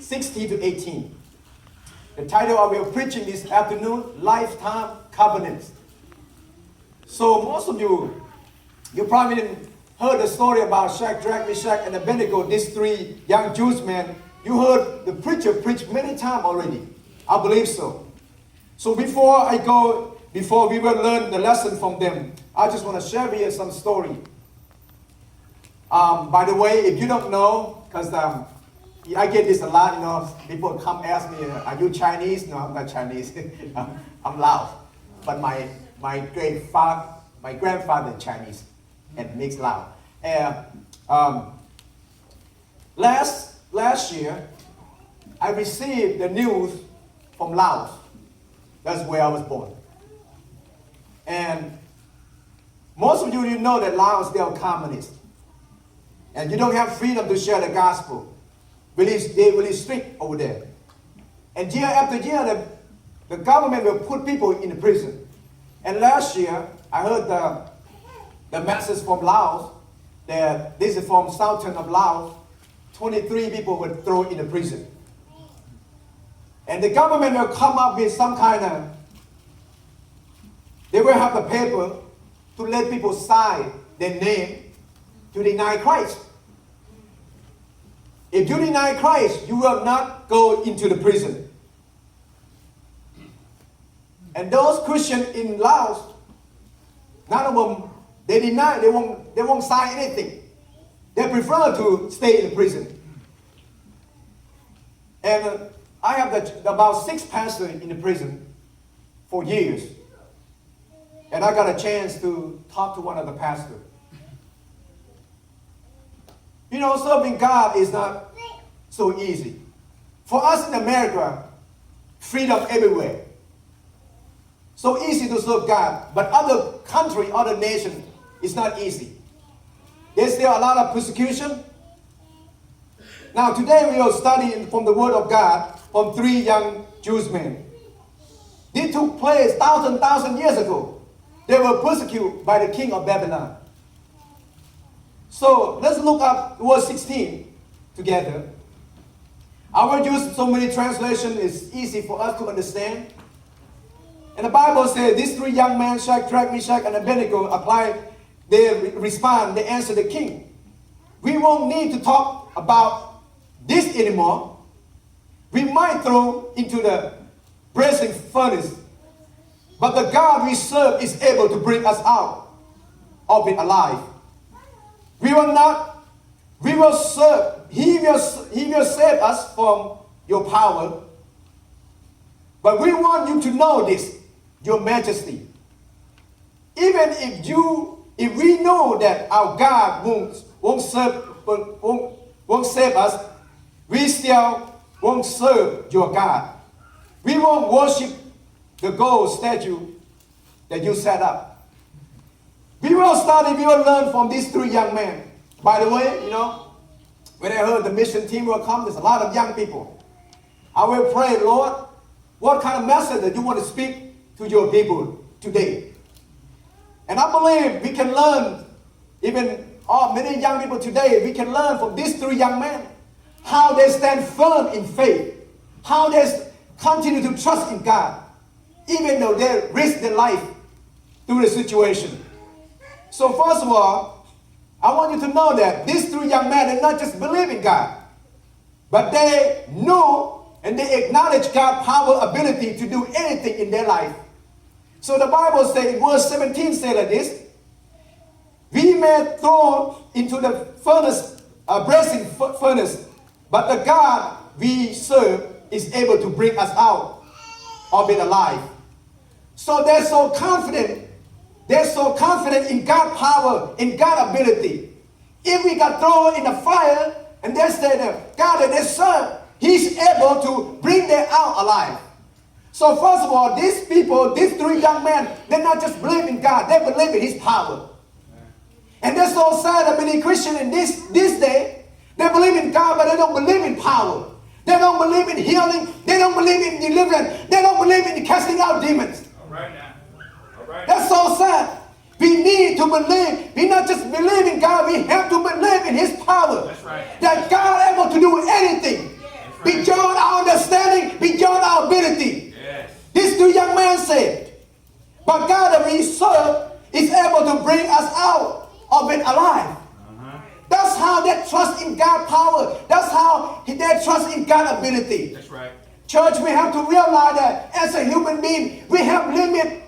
16 to 18. The title of our preaching this afternoon, Lifetime Covenants. So most of you probably didn't heard the story about Shadrach, Meshach, and Abednego, these three young Jewish men. You heard the preacher preach many times already. I believe so. So before we will learn the lesson from them, I just want to share with you some story. By the way, if you don't know, because I get this a lot, people come ask me, are you Chinese? No, I'm not Chinese. I'm Laos. But my grandfather is Chinese and mixed Lao. Last year, I received the news from Laos. That's where I was born. And most of you know that Laos, they are communist. And you don't have freedom to share the gospel. They're really strict over there. And year after year, the government will put people in the prison. And last year, I heard the message from Laos that this is from southern of Laos. 23 people were thrown in the prison. And the government will come up with some kind of, they will have the paper to let people sign their name to deny Christ. If you deny Christ, you will not go into the prison. And those Christians in Laos, none of them, they deny, they won't sign anything. They prefer to stay in prison. And I have about 6 pastors in the prison for years. And I got a chance to talk to one of the pastors. Serving God is not so easy. For us in America, freedom everywhere. So easy to serve God. But other country, other nations, it's not easy. There's still a lot of persecution. Now today we are studying from the Word of God from 3 young Jewish men. This took place thousand years ago. They were persecuted by the king of Babylon. So let's look up verse 16 together. I will use so many translations, it's easy for us to understand. And the Bible says these 3 young men, Shadrach, Meshach, and Abednego, they answer the king. We won't need to talk about this anymore. We might throw into the blazing furnace, but the God we serve is able to bring us out of it alive. He will save us from your power. But we want you to know this, your majesty. Even if we know that our God won't save us, we still won't serve your God. We won't worship the gold statue that you set up. We will learn from these 3 young men. By the way, when I heard the mission team will come, there's a lot of young people. I will pray, Lord, what kind of message that you want to speak to your people today? And I believe we can learn, many young people today, we can learn from these 3 young men how they stand firm in faith, how they continue to trust in God, even though they risk their life through the situation. So first of all, I want you to know that these 3 young men did not just believe in God, but they know and they acknowledge God's power, ability to do anything in their life. So the Bible says, in verse 17 says like this, we may throw into the furnace, blazing furnace, but the God we serve is able to bring us out of it alive. So they're so confident in God's power, in God's ability. If we got thrown in the fire, and they say that God that they serve, He's able to bring them out alive. So first of all, these people, these 3 young men, they not just believe in God, they believe in His power. And that's so sad that many Christians in this day, they believe in God, but they don't believe in power. They don't believe in healing. They don't believe in deliverance. They don't believe in casting out demons. All right now. All right. That's so sad. We need to believe. We not just believe in God. We have to believe in His power. That's right. That God is able to do anything. That's right. beyond our understanding, beyond our ability. Yes. These two young men said, but God that we serve is able to bring us out of it alive. That's how they trust in God's power. That's how they trust in God's ability. That's right. Church, we have to realize that as a human being, we have limit.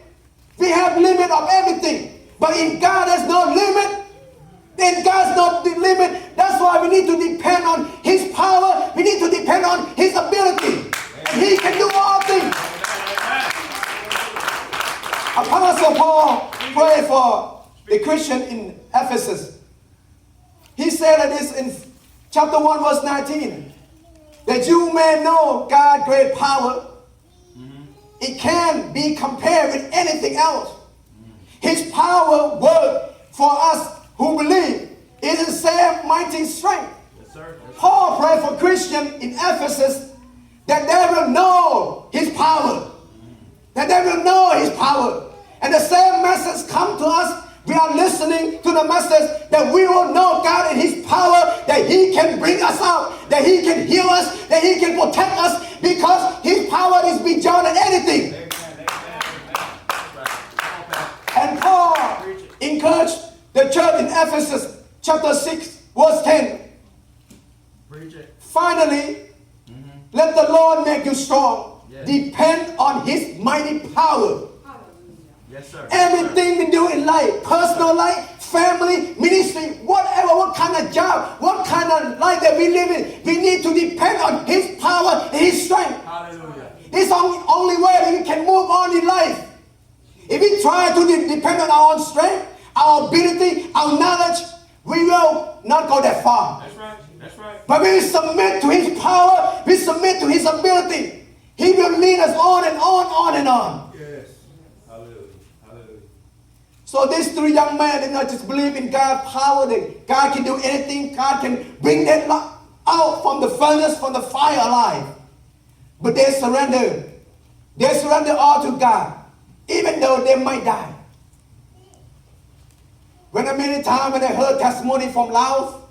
We have limit of everything. But in God, there's no limit. In God's not the limit. That's why we need to depend on His power. We need to depend on His ability. And He can do all things. Apostle Paul prayed for the Christian in Ephesus. He said that this in chapter 1 verse 19. That you may know God's great power. It can't be compared with anything else. His power work for us who believe. It is the same mighty strength. Yes, sir. Yes, sir. Paul prayed for Christians in Ephesus that they will know His power. That they will know His power. And the same message come to us. We are listening to the message that we will know God and His power, that He can bring us out, that He can heal us, that He can protect us, because His power is beyond anything. Amen. And Paul encouraged the church in Ephesus, chapter 6, verse 10. Preach it. Finally, let the Lord make you strong. Yes. Depend on His mighty power. Yes, sir. Everything we do in life, personal life, family, ministry, whatever, what kind of job, what kind of life that we live in, we need to depend on His power and His strength. Hallelujah. It's the only way that we can move on in life. If we try to depend on our own strength, our ability, our knowledge, we will not go that far. That's right. That's right. But when we submit to His power, we submit to His ability, He will lead us on and on and on. Yes. Hallelujah. Hallelujah. So these three young men did not just believe in God's power, that God can do anything, God can bring them out from the furnace, from the fire alive. But they surrendered. They surrendered all to God, even though they might die. When many times when I heard testimony from Laos,